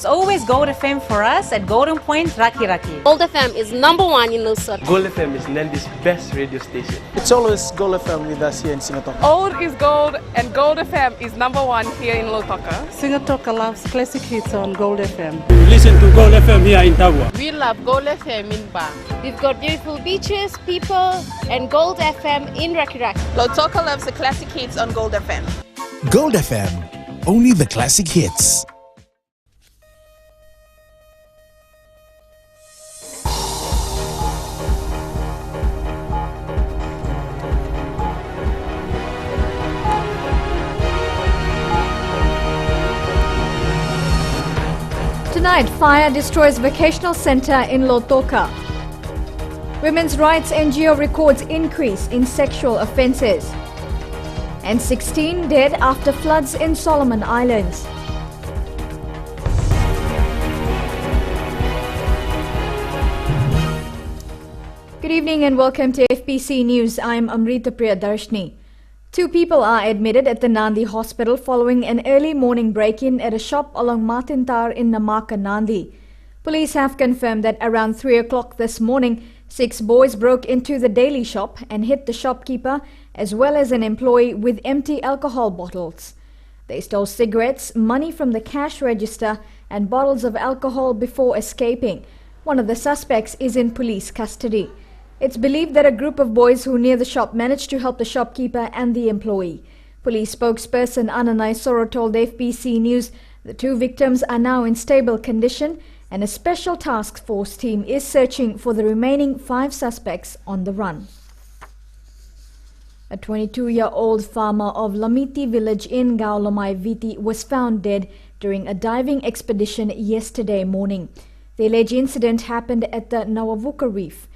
It's always Gold FM for us at Golden Point, Raki Raki. Gold FM is #1 in Lusaka. Gold FM is Nandi's best radio station. It's always Gold FM with us here in Singatoka. Old is gold, and Gold FM is #1 here in Lusaka. Singatoka loves classic hits on Gold FM. We listen to Gold FM here in Tagua. We love Gold FM in Ba. We've got beautiful beaches, people, and Gold FM in Raki Raki. Lusaka loves the classic hits on Gold FM. Gold FM, only the classic hits. Tonight, fire destroys vocational centre in Lautoka. Women's rights NGO records increase in sexual offences. And 16 dead after floods in Solomon Islands. Good evening and welcome to FBC News. I'm Amrita Priyadarshini. 2 people are admitted at the Nandi Hospital following an early morning break-in at a shop along Matintar in Namaka, Nandi. Police have confirmed that around 3 o'clock this morning, 6 boys broke into the daily shop and hit the shopkeeper as well as an employee with empty alcohol bottles. They stole cigarettes, money from the cash register and bottles of alcohol before escaping. One of the suspects is in police custody. It's believed that a group of boys who were near the shop managed to help the shopkeeper and the employee. Police spokesperson Ananai Soro told FBC News the 2 victims are now in stable condition and a special task force team is searching for the remaining 5 suspects on the run. A 22-year-old farmer of Lamiti village in Gaolomai Viti was found dead during a diving expedition yesterday morning. The alleged incident happened at the Nawavuka Reef.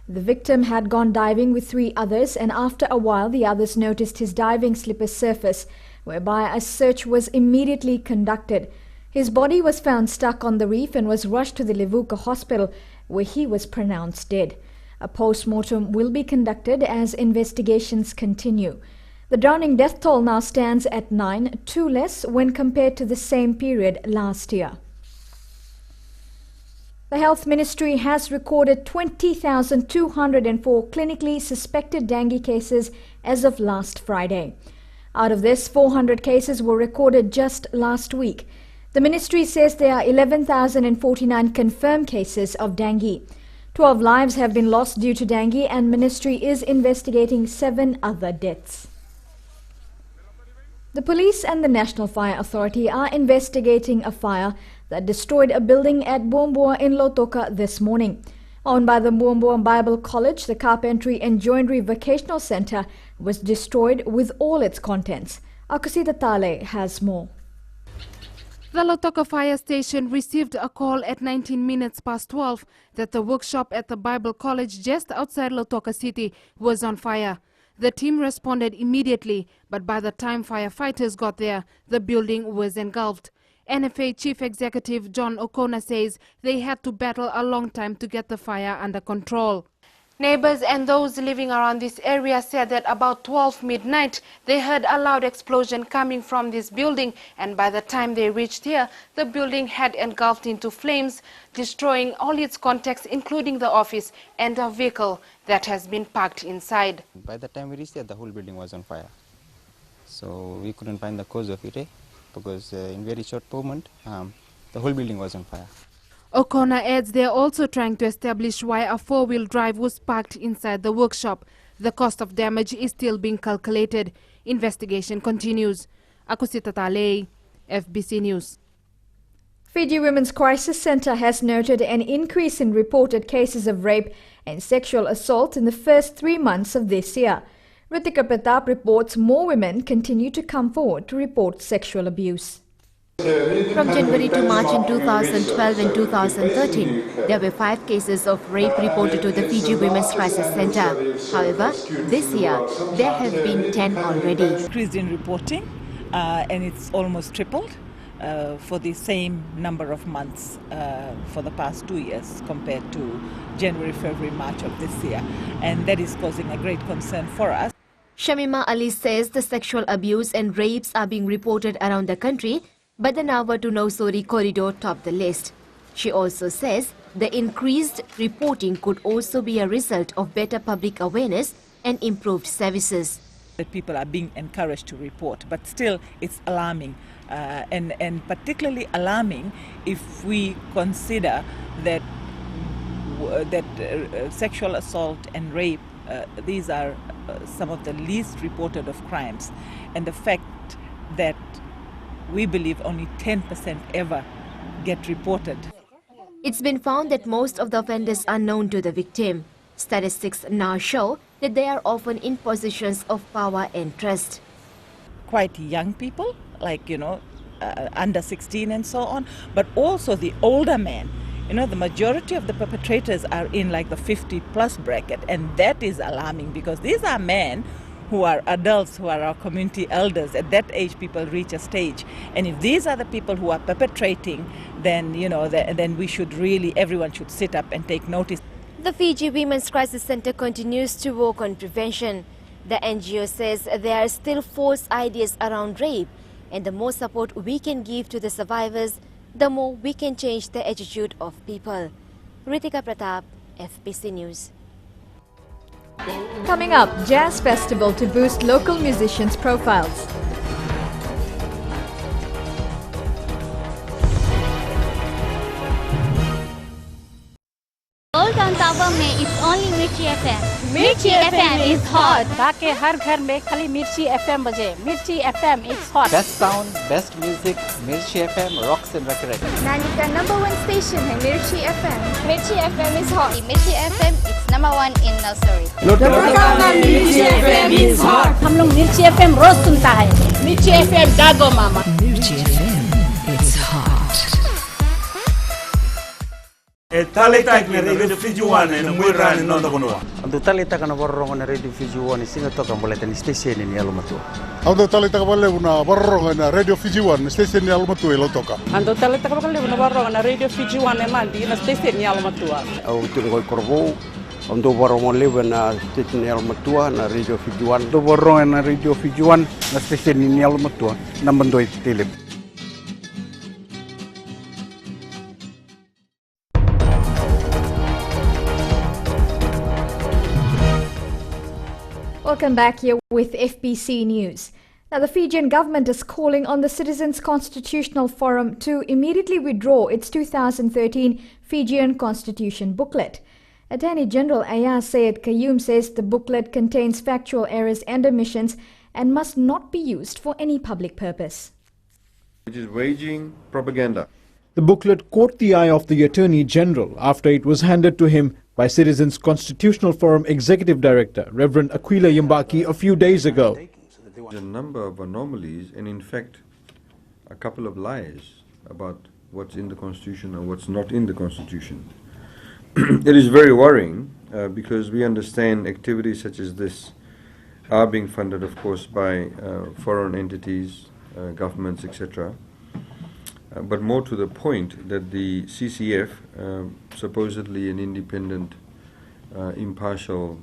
The victim had gone diving with 3 others and after a while the others noticed his diving slippers surface, whereby a search was immediately conducted. His body was found stuck on the reef and was rushed to the Levuka hospital where he was pronounced dead. A post-mortem will be conducted as investigations continue. The drowning death toll now stands at 9, 2 less when compared to the same period last year. The Health Ministry has recorded 20,204 clinically suspected dengue cases as of last Friday. Out of this, 400 cases were recorded just last week. The Ministry says there are 11,049 confirmed cases of dengue. 12 lives have been lost due to dengue and Ministry is investigating 7 other deaths. The police and the National Fire Authority are investigating a fire that destroyed a building at Buambua in Lautoka this morning. Owned by the Buambua Bible College, the Carpentry and Joinery Vocational Centre was destroyed with all its contents. Akusita Tale has more. The Lautoka Fire Station received a call at 12 that the workshop at the Bible College just outside Lautoka City was on fire. The team responded immediately, but by the time firefighters got there, the building was engulfed. NFA Chief Executive John O'Connor says they had to battle a long time to get the fire under control. Neighbors and those living around this area said that about 12 midnight they heard a loud explosion coming from this building, and by the time they reached here, the building had engulfed into flames, destroying all its contents, including the office and a vehicle that has been parked inside. By the time we reached there, the whole building was on fire. So we couldn't find the cause of it, because in very short moment, the whole building was on fire. O'Connor adds they are also trying to establish why a 4-wheel drive was parked inside the workshop. The cost of damage is still being calculated. Investigation continues. Akusita Tale, FBC News. Fiji Women's Crisis Centre has noted an increase in reported cases of rape and sexual assault in the first 3 months of this year. Ritika Pratap reports more women continue to come forward to report sexual abuse. From January to March in 2012 and 2013, there were 5 cases of rape reported to the Fiji Women's Crisis Centre. However, this year, there have been 10 already. Increased in reporting and it's almost tripled for the same number of months for the past 2 years compared to January, February, March of this year. And that is causing a great concern for us. Shamima Ali says the sexual abuse and rapes are being reported around the country, But the Nawa to Nausori corridor topped the list. She also says the increased reporting could also be a result of better public awareness and improved services. That people are being encouraged to report, but still it's alarming, and particularly alarming if we consider that sexual assault and rape, these are some of the least reported of crimes, and the fact that we believe only 10% ever get reported. It's been found that most of the offenders are known to the victim. Statistics now show that they are often in positions of power and trust. Quite young people, like, under 16 and so on, but also the older men. The majority of the perpetrators are in like the 50-plus bracket, and that is alarming because these are men who are adults, who are our community elders. At that age, people reach a stage. And if these are the people who are perpetrating, then, then we should really, everyone should sit up and take notice. The Fiji Women's Crisis Center continues to work on prevention. The NGO says there are still false ideas around rape, and the more support we can give to the survivors, the more we can change the attitude of people. Ritika Pratap, FBC News. Coming up, Jazz Festival to boost local musicians' profiles. Old on Tower में it's only Mirchi FM. Mirchi FM is hot. ताकि हर घर में खाली मिर्ची FM बजे. मिर्ची FM it's hot. Best sound, best music, Mirchi FM rocks and records. Nani ka #1 station है Mirchi FM. Mirchi FM is hot. Mirchi FM it's #1 in Nursery. मिर्ची FM is hot. हम लोग मिर्ची FM रोज सुनता है. मिर्ची FM जागो मामा. Mirchi FM, it's hot. Talita na radio Fiji One na mwira ni nonda kunua. Ando talita kana borro na radio Fiji One singa toka mboleta ni station ni alumatu. Ando talita kabale una borro na radio Fiji One station ni alumatu elo toka. Ando talita kabale una borro na radio Fiji One mandi na station ni alumatu. Au tuko korbo ando borro mo leva na station ni alumatu na radio Fiji One. Ando borro na radio Fiji One na station ni alumatu na mandoi tele. Welcome back here with FBC News. Now, the Fijian government is calling on the Citizens Constitutional Forum to immediately withdraw its 2013 Fijian Constitution booklet. Attorney General Ayaz Sayed Qayyum says the booklet contains factual errors and omissions and must not be used for any public purpose. It is waging propaganda. The booklet caught the eye of the Attorney General after it was handed to him by Citizens Constitutional Forum Executive Director, Reverend Aquila Yambaki, a few days ago. There's a number of anomalies and in fact a couple of lies about what's in the Constitution and what's not in the Constitution. It is very worrying because we understand activities such as this are being funded, of course, by foreign entities, governments, etc. But more to the point that the CCF, supposedly an independent, impartial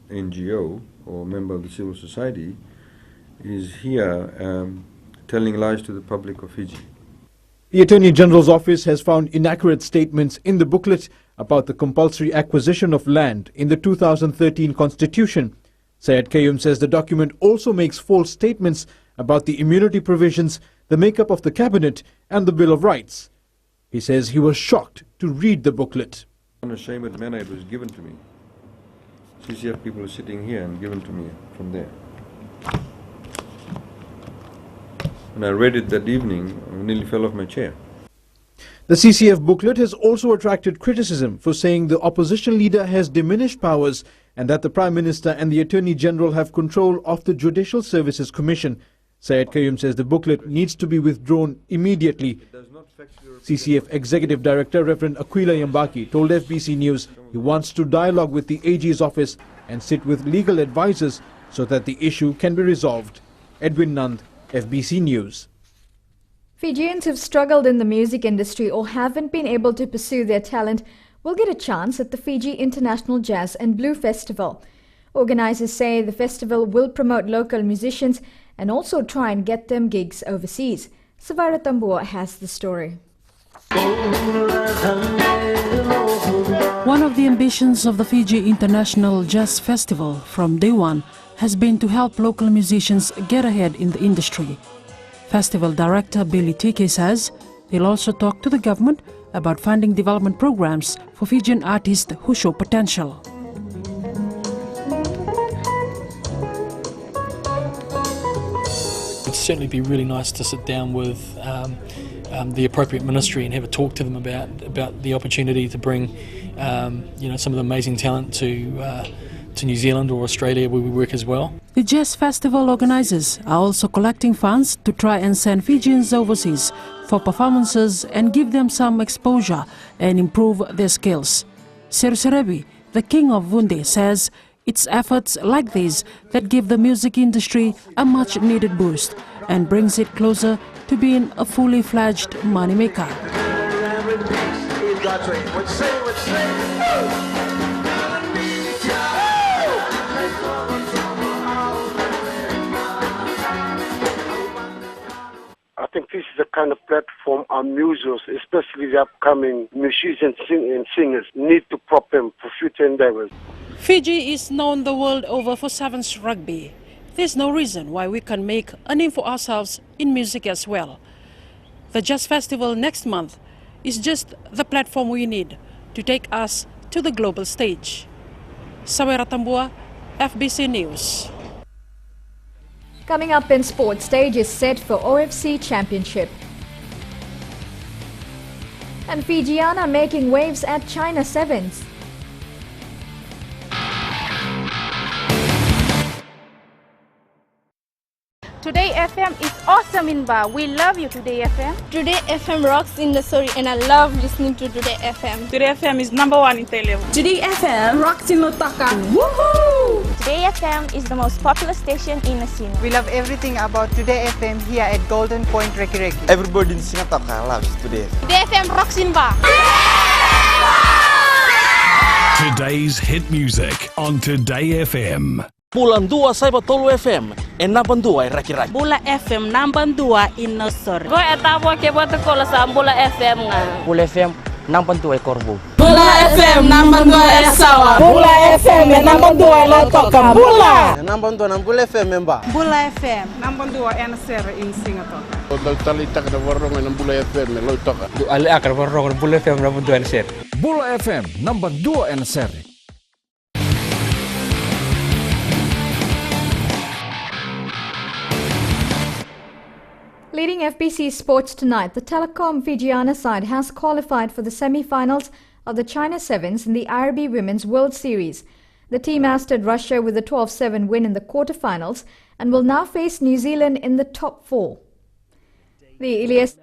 NGO or member of the civil society, is here telling lies to the public of Fiji. The Attorney General's office has found inaccurate statements in the booklet about the compulsory acquisition of land in the 2013 Constitution. Sayed Qayyum says the document also makes false statements about the immunity provisions, the makeup of the cabinet and the Bill of Rights. He says he was shocked to read the booklet. In a unashamed manner it was given to me. CCF people are sitting here and given to me from there. When I read it that evening, I nearly fell off my chair. The CCF booklet has also attracted criticism for saying the opposition leader has diminished powers and that the Prime Minister and the Attorney General have control of the Judicial Services Commission. Sayed Qayyum says the booklet needs to be withdrawn immediately. CCF Executive Director Reverend Aquila Yambaki told FBC News he wants to dialogue with the AG's office and sit with legal advisors so that the issue can be resolved. Edwin Nand, FBC News. Fijians who've struggled in the music industry or haven't been able to pursue their talent will get a chance at the Fiji International Jazz and Blue Festival. Organizers say the festival will promote local musicians and also try and get them gigs overseas. Savara Tambua has the story. One of the ambitions of the Fiji International Jazz Festival from day one has been to help local musicians get ahead in the industry. Festival director Billy Tike says he'll also talk to the government about funding development programs for Fijian artists who show potential. It'd certainly be really nice to sit down with the appropriate ministry and have a talk to them about the opportunity to bring some of the amazing talent to New Zealand or Australia where we work as well. The Jazz Festival organisers are also collecting funds to try and send Fijians overseas for performances and give them some exposure and improve their skills. Seru Serebi, the king of Vunde, says it's efforts like these that give the music industry a much needed boost and brings it closer to being a fully fledged moneymaker. I think this is the kind of platform our musos, especially the upcoming musicians and singers, need to prop them for future endeavors. Fiji is known the world over for sevens rugby. There's no reason why we can't make a name for ourselves in music as well. The Jazz Festival next month is just the platform we need to take us to the global stage. Sawera Tambua, FBC News. Coming up in sports, stage is set for OFC Championship. And Fijiana making waves at China Sevens. Today FM is awesome in Ba. We love you, Today FM. Today FM rocks in the story, and I love listening to Today FM. Today FM is #1 in Telev. Today FM rocks in Lotaka. Woohoo! Today FM is the most popular station in the scene. We love everything about Today FM here at Golden Point Reki Reki. Everybody in Singapore loves Today FM. Today FM rocks in Ba. Today's hit music on Today FM. Bulan 2 saya betul FM, number 2 Raki-Raki. Bula FM number 2 in Nosor. Go etabo ke buat kola sa Bula FM nga. Bula FM number 2 Korbu. Bula FM number 2 Sawa. Bula FM number 2 Latoka. Bula. Number 2 Bula FM member. Bula FM number 2 NSR in Singapore. Dal talitak na warong ng Bula FM Latoka. Ali akar warong Bula FM number 2 NSR. Bula FM number 2 NSR. Leading FBC Sports tonight, the Telecom Fijiana side has qualified for the semi-finals of the China Sevens in the IRB Women's World Series. The team ousted Russia with a 12-7 win in the quarterfinals and will now face New Zealand in the top 4. The Ilias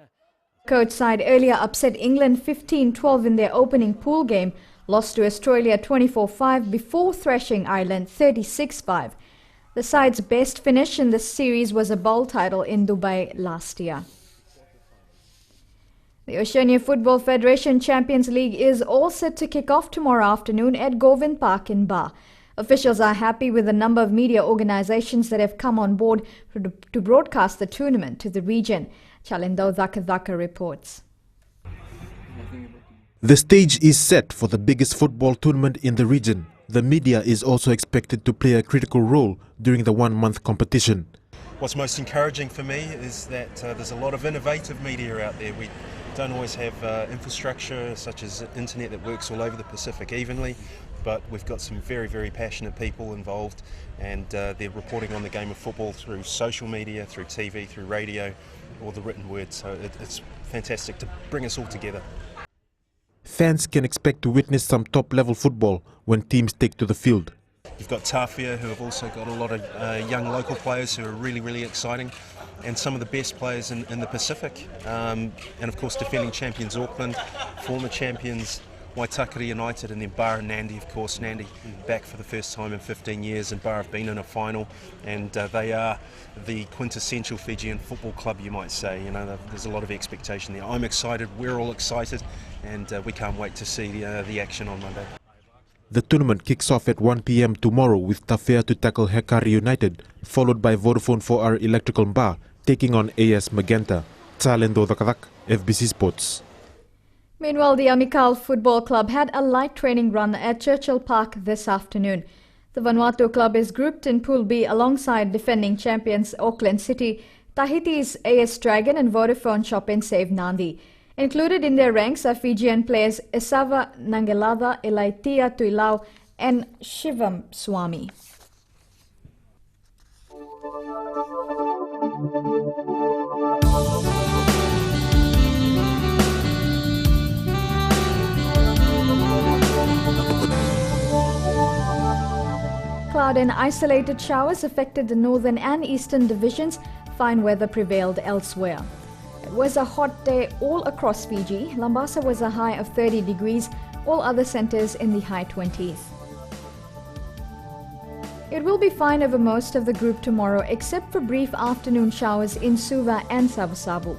coach side earlier upset England 15-12 in their opening pool game, lost to Australia 24-5 before thrashing Ireland 36-5. The side's best finish in this series was a bowl title in Dubai last year. The Oceania Football Federation Champions League is all set to kick off tomorrow afternoon at Govind Park in Ba. Officials are happy with the number of media organizations that have come on board to broadcast the tournament to the region. Chalindo Dhaka reports. The stage is set for the biggest football tournament in the region. The media is also expected to play a critical role during the one-month competition. What's most encouraging for me is that there's a lot of innovative media out there. We don't always have infrastructure such as internet that works all over the Pacific evenly, but we've got some very, very passionate people involved, and they're reporting on the game of football through social media, through TV, through radio, or the written word. So it's fantastic to bring us all together. Fans can expect to witness some top-level football when teams take to the field. You've got Tafia, who have also got a lot of young local players who are really, really exciting, and some of the best players in the Pacific. And of course, defending champions Auckland, former champions Waitakere United, and then Bar and Nandi, of course. Nandi back for the first time in 15 years, and Bar have been in a final, and they are the quintessential Fijian football club, you might say. You know, there's a lot of expectation there. I'm excited, we're all excited, and we can't wait to see the action on Monday. The tournament kicks off at 1 p.m. tomorrow with Tafea to tackle Hekari United, followed by Vodafone 4R Electrical Mba taking on AS Magenta. Talendo Dakadak, FBC Sports. Meanwhile, the Amical Football Club had a light training run at Churchill Park this afternoon. The Vanuatu club is grouped in Pool B alongside defending champions Auckland City, Tahiti's AS Dragon and Vodafone Shopping Save Nandi. Included in their ranks are Fijian players Esava Nangelada, Elaitia Tuilau and Shivam Swami. Cloud and isolated showers affected the northern and eastern divisions. Fine weather prevailed elsewhere. It was a hot day all across Fiji. Lambasa was a high of 30 degrees, all other centres in the high 20s. It will be fine over most of the group tomorrow except for brief afternoon showers in Suva and Savusavu.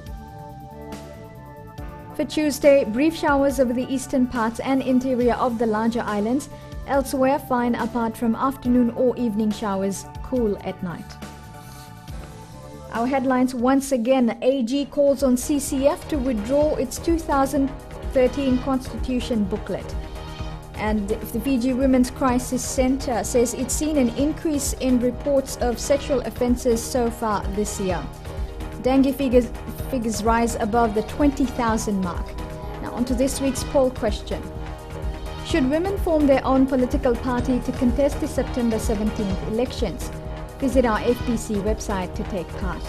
For Tuesday, brief showers over the eastern parts and interior of the larger islands. Elsewhere, fine apart from afternoon or evening showers, cool at night. Our headlines once again. AG calls on CCF to withdraw its 2013 Constitution booklet. And the Fiji Women's Crisis Centre says it's seen an increase in reports of sexual offences so far this year. Dengue figures rise above the 20,000 mark. Now on to this week's poll question. Should women form their own political party to contest the September 17th elections? Visit our FBC website to take part.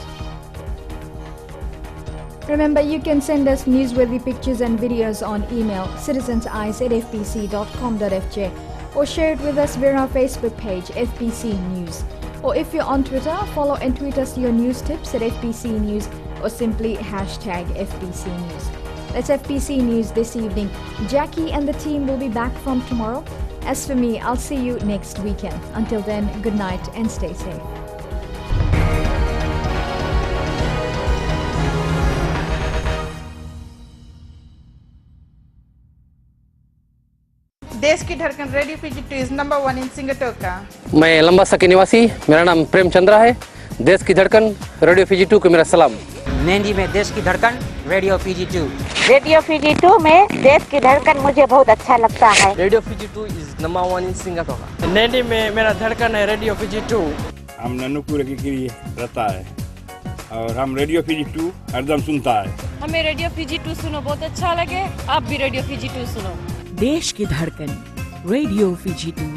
Remember, you can send us newsworthy pictures and videos on email citizenseyes@fbc.com.fj or share it with us via our Facebook page, FBC News. Or if you're on Twitter, follow and tweet us your news tips at FBC News or simply hashtag FBC News. That's FBC News this evening. Jackie and the team will be back from tomorrow. As for me, I'll see you next weekend. Until then, good night and stay safe. देश की धड़कन radio Fiji 2 is number 1 in Singatore. मैं लंबासा के निवासी, मेरा नाम प्रेम चंद्रा है। देश की धड़कन रेडियो Fiji 2 को मेरा सलाम। नैनी में देश की धड़कन रेडियो Fiji 2। रेडियो Fiji 2 में देश की धड़कन मुझे बहुत अच्छा लगता है। Radio Fiji 2 is number 1 in Singapore। Naini में मेरा धड़कन है रेडियो Fiji 2। हम ननुपुर की रहता है और हम रेडियो Fiji 2 हरदम सुनता है। हमें रेडियो Fiji 2 सुनो बहुत अच्छा लगे। आप भी रेडियो Fiji 2 सुनो। देश की धड़कन रेडियो Fiji 2।